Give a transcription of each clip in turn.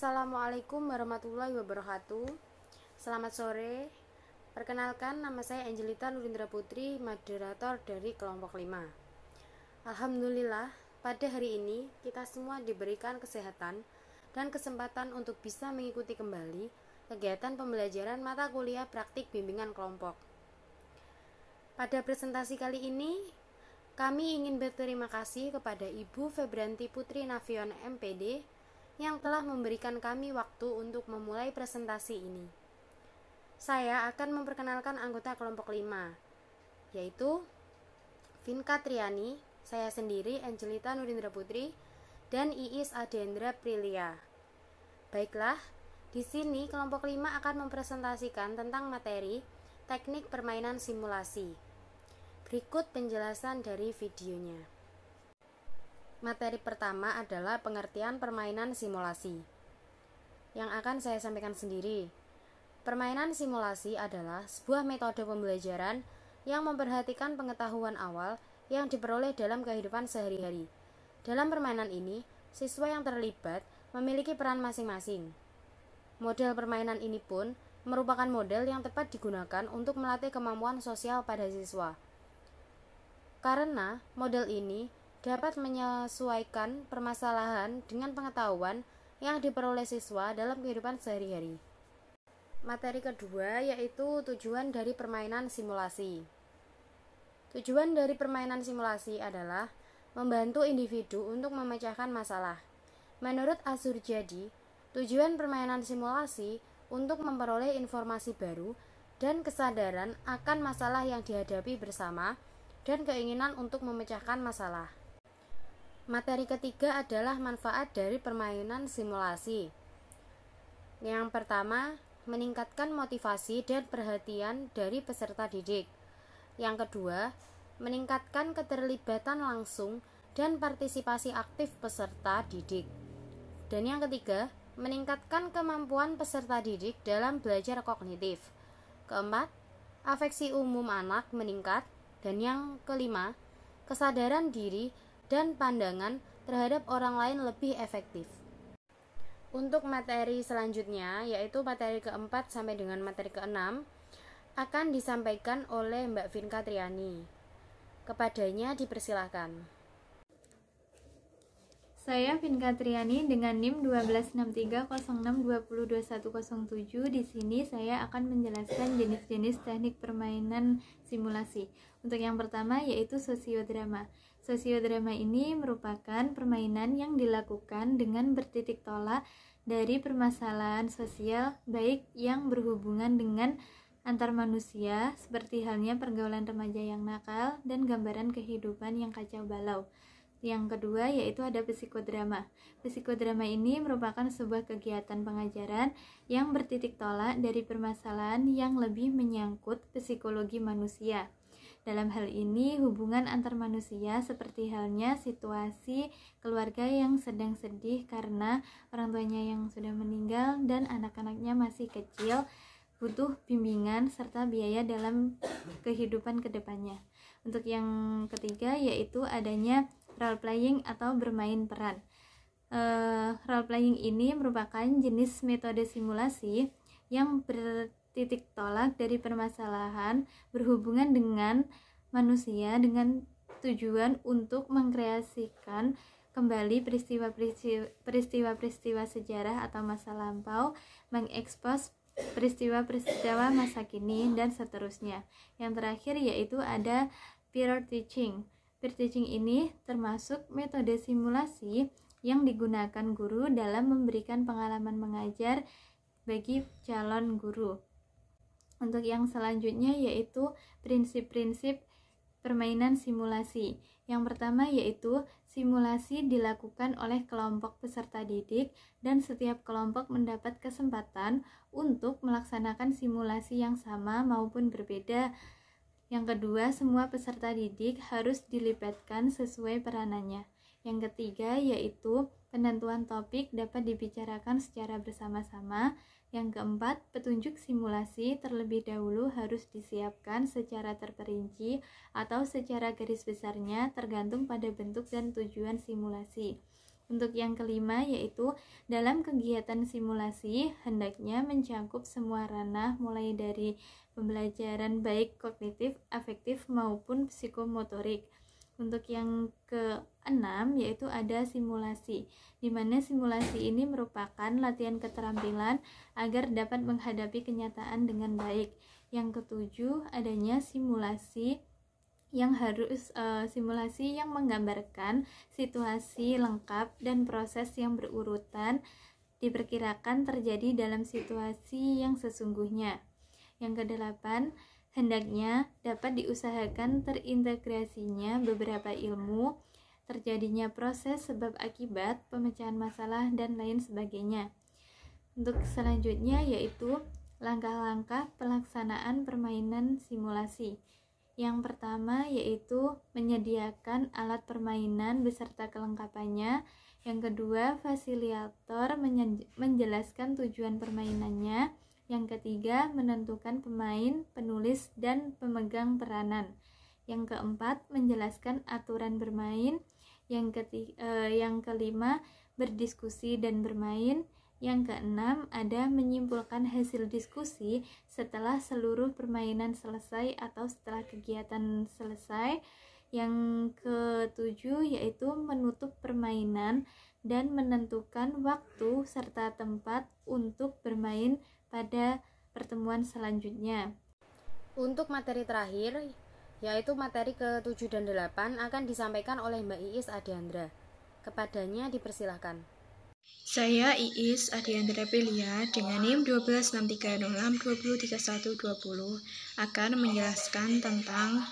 Assalamualaikum warahmatullahi wabarakatuh. Selamat sore. Perkenalkan, nama saya Angelita Nurindra Putri, moderator dari kelompok 5. Alhamdulillah, pada hari ini kita semua diberikan kesehatan dan kesempatan untuk bisa mengikuti kembali kegiatan pembelajaran mata kuliah praktik bimbingan kelompok. Pada presentasi kali ini, kami ingin berterima kasih kepada Ibu Febranti Putri Navion MPD yang telah memberikan kami waktu untuk memulai presentasi ini. Saya akan memperkenalkan anggota kelompok 5, yaitu Vinka Triani, saya sendiri Angelita Nurindra Putri, dan Iis Adendra Prilia. Baiklah, di sini kelompok 5 akan mempresentasikan tentang materi teknik permainan simulasi. Berikut penjelasan dari videonya. Materi pertama adalah pengertian permainan simulasi, yang akan saya sampaikan sendiri. Permainan simulasi adalah sebuah metode pembelajaran yang memperhatikan pengetahuan awal yang diperoleh dalam kehidupan sehari-hari. Dalam permainan ini, siswa yang terlibat memiliki peran masing-masing. Model permainan ini pun merupakan model yang tepat digunakan untuk melatih kemampuan sosial pada siswa. Karena model ini dapat menyesuaikan permasalahan dengan pengetahuan yang diperoleh siswa dalam kehidupan sehari-hari. Materi kedua yaitu tujuan dari permainan simulasi. Tujuan dari permainan simulasi adalah membantu individu untuk memecahkan masalah. Menurut Azurjadi, tujuan permainan simulasi untuk memperoleh informasi baru dan kesadaran akan masalah yang dihadapi bersama dan keinginan untuk memecahkan masalah. Materi ketiga adalah manfaat dari permainan simulasi. Yang pertama, meningkatkan motivasi dan perhatian dari peserta didik. Yang kedua, meningkatkan keterlibatan langsung dan partisipasi aktif peserta didik. Dan yang ketiga, meningkatkan kemampuan peserta didik dalam belajar kognitif. Keempat, afeksi umum anak meningkat. Dan yang kelima, kesadaran diri dan pandangan terhadap orang lain lebih efektif. Untuk materi selanjutnya, yaitu materi keempat sampai dengan materi keenam, akan disampaikan oleh Mbak Vinka Triani. Kepadanya dipersilahkan. Saya Vinka Triani dengan NIM 126306202107. Di sini saya akan menjelaskan jenis-jenis teknik permainan simulasi. Untuk yang pertama yaitu sosiodrama. Sosiodrama ini merupakan permainan yang dilakukan dengan bertitik tolak dari permasalahan sosial baik yang berhubungan dengan antar manusia seperti halnya pergaulan remaja yang nakal dan gambaran kehidupan yang kacau balau. Yang kedua yaitu ada psikodrama. Psikodrama ini merupakan sebuah kegiatan pengajaran yang bertitik tolak dari permasalahan yang lebih menyangkut psikologi manusia. Dalam hal ini, hubungan antar manusia seperti halnya situasi keluarga yang sedang sedih karena orang tuanya yang sudah meninggal dan anak-anaknya masih kecil, butuh bimbingan serta biaya dalam kehidupan kedepannya. Untuk yang ketiga yaitu adanya role playing atau bermain peran. Role playing ini merupakan jenis metode simulasi yang bertitik tolak dari permasalahan berhubungan dengan manusia dengan tujuan untuk mengkreasikan kembali peristiwa-peristiwa sejarah atau masa lampau, mengekspos peristiwa-peristiwa masa kini, dan seterusnya. Yang terakhir yaitu ada peer teaching. Peer teaching ini termasuk metode simulasi yang digunakan guru dalam memberikan pengalaman mengajar bagi calon guru. Untuk yang selanjutnya yaitu prinsip-prinsip permainan simulasi. Yang pertama yaitu simulasi dilakukan oleh kelompok peserta didik dan setiap kelompok mendapat kesempatan untuk melaksanakan simulasi yang sama maupun berbeda. Yang kedua, semua peserta didik harus dilibatkan sesuai peranannya. Yang ketiga yaitu penentuan topik dapat dibicarakan secara bersama-sama. Yang keempat, petunjuk simulasi terlebih dahulu harus disiapkan secara terperinci atau secara garis besarnya tergantung pada bentuk dan tujuan simulasi. Untuk yang kelima yaitu dalam kegiatan simulasi hendaknya mencakup semua ranah mulai dari pembelajaran baik kognitif, afektif maupun psikomotorik. Untuk yang keenam yaitu ada simulasi, di mana simulasi ini merupakan latihan keterampilan agar dapat menghadapi kenyataan dengan baik. Yang ketujuh adanya simulasi yang menggambarkan situasi lengkap dan proses yang berurutan diperkirakan terjadi dalam situasi yang sesungguhnya. Yang kedelapan, hendaknya dapat diusahakan terintegrasinya beberapa ilmu, terjadinya proses sebab akibat, pemecahan masalah, dan lain sebagainya. Untuk selanjutnya yaitu langkah-langkah pelaksanaan permainan simulasi. Yang pertama yaitu menyediakan alat permainan beserta kelengkapannya. Yang kedua, fasilitator menjelaskan tujuan permainannya. Yang ketiga, menentukan pemain, penulis, dan pemegang peranan. Yang keempat, menjelaskan aturan bermain. Yang kelima, berdiskusi dan bermain. Yang keenam, ada menyimpulkan hasil diskusi setelah seluruh permainan selesai atau setelah kegiatan selesai. Yang ketujuh yaitu menutup permainan dan menentukan waktu serta tempat untuk bermain pada pertemuan selanjutnya. Untuk materi terakhir, yaitu materi ke-7 dan 8 akan disampaikan oleh Mbak Iis Adiandra. Kepadanya dipersilahkan. Saya Iis Adiandra Pelia dengan NIM 126306203120 akan menjelaskan tentang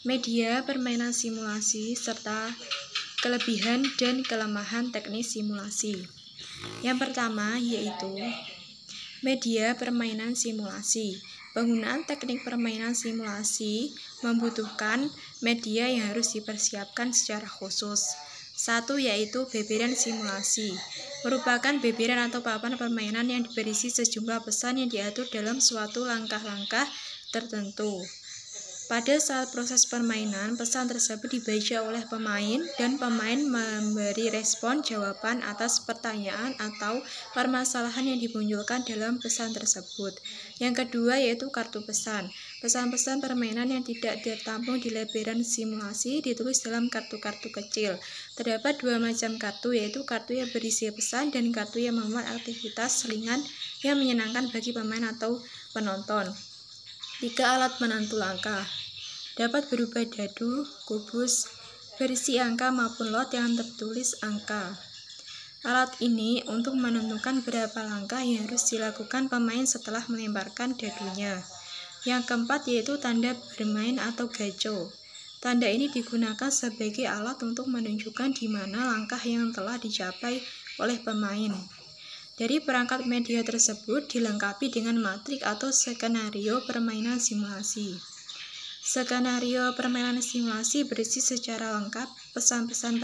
media permainan simulasi serta kelebihan dan kelemahan teknis simulasi. Yang pertama yaitu media permainan simulasi. Penggunaan teknik permainan simulasi membutuhkan media yang harus dipersiapkan secara khusus. Satu yaitu beberan simulasi, merupakan beberan atau papan permainan yang berisi sejumlah pesan yang diatur dalam suatu langkah-langkah tertentu. Pada saat proses permainan, pesan tersebut dibaca oleh pemain dan pemain memberi respon jawaban atas pertanyaan atau permasalahan yang dimunculkan dalam pesan tersebut. Yang kedua yaitu kartu pesan. Pesan-pesan permainan yang tidak tertampung di lembaran simulasi ditulis dalam kartu-kartu kecil. Terdapat dua macam kartu, yaitu kartu yang berisi pesan dan kartu yang memuat aktivitas selingan yang menyenangkan bagi pemain atau penonton. 3 alat penentu langkah. Dapat berupa dadu, kubus, berisi angka maupun lot yang tertulis angka. Alat ini untuk menentukan berapa langkah yang harus dilakukan pemain setelah melemparkan dadunya. Yang keempat yaitu tanda bermain atau gaco. Tanda ini digunakan sebagai alat untuk menunjukkan di mana langkah yang telah dicapai oleh pemain. Dari perangkat media tersebut dilengkapi dengan matrik atau skenario permainan simulasi. Skenario permainan simulasi berisi secara lengkap pesan-pesan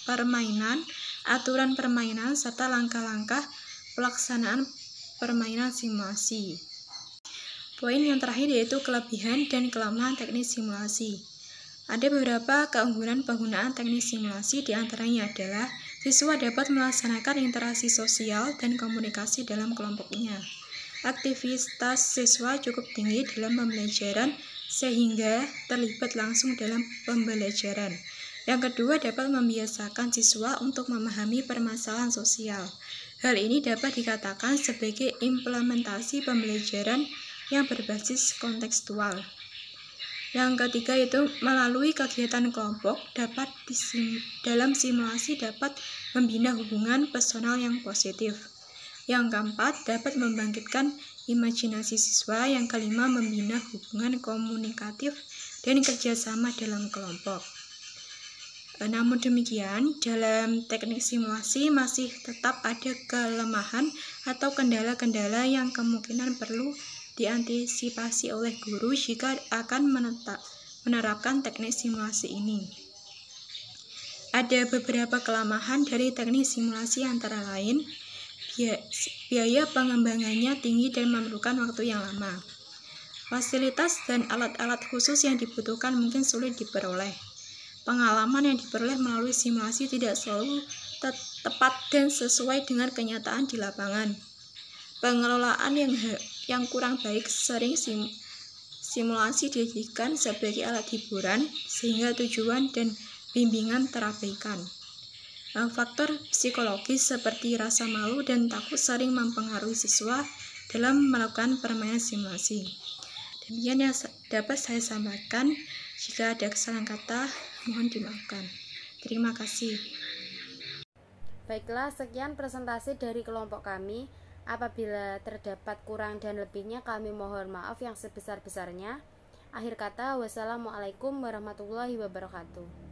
permainan, aturan permainan, serta langkah-langkah pelaksanaan permainan simulasi. Poin yang terakhir yaitu kelebihan dan kelemahan teknis simulasi. Ada beberapa keunggulan penggunaan teknik simulasi, diantaranya adalah siswa dapat melaksanakan interaksi sosial dan komunikasi dalam kelompoknya. Aktivitas siswa cukup tinggi dalam pembelajaran sehingga terlibat langsung dalam pembelajaran. Yang kedua, dapat membiasakan siswa untuk memahami permasalahan sosial. Hal ini dapat dikatakan sebagai implementasi pembelajaran yang berbasis kontekstual. Yang ketiga yaitu melalui kegiatan kelompok dalam simulasi dapat membina hubungan personal yang positif. Yang keempat dapat membangkitkan imajinasi siswa. Yang kelima membina hubungan komunikatif dan kerjasama dalam kelompok. Namun demikian, dalam teknik simulasi masih tetap ada kelemahan atau kendala-kendala yang kemungkinan perlu diantisipasi oleh guru jika akan menerapkan teknik simulasi ini. Ada beberapa kelemahan dari teknik simulasi antara lain, biaya pengembangannya tinggi dan memerlukan waktu yang lama. Fasilitas dan alat-alat khusus yang dibutuhkan mungkin sulit diperoleh. Pengalaman yang diperoleh melalui simulasi tidak selalu tepat dan sesuai dengan kenyataan di lapangan. Pengelolaan yang kurang baik sering simulasi dijadikan sebagai alat hiburan sehingga tujuan dan bimbingan terabaikan. Faktor psikologis seperti rasa malu dan takut sering mempengaruhi siswa dalam melakukan permainan simulasi. Demikian yang dapat saya sampaikan. Jika ada kesalahan kata, mohon dimaafkan. Terima kasih. Baiklah, sekian presentasi dari kelompok kami. Apabila terdapat kurang dan lebihnya, kami mohon maaf yang sebesar-besarnya. Akhir kata, wassalamualaikum warahmatullahi wabarakatuh.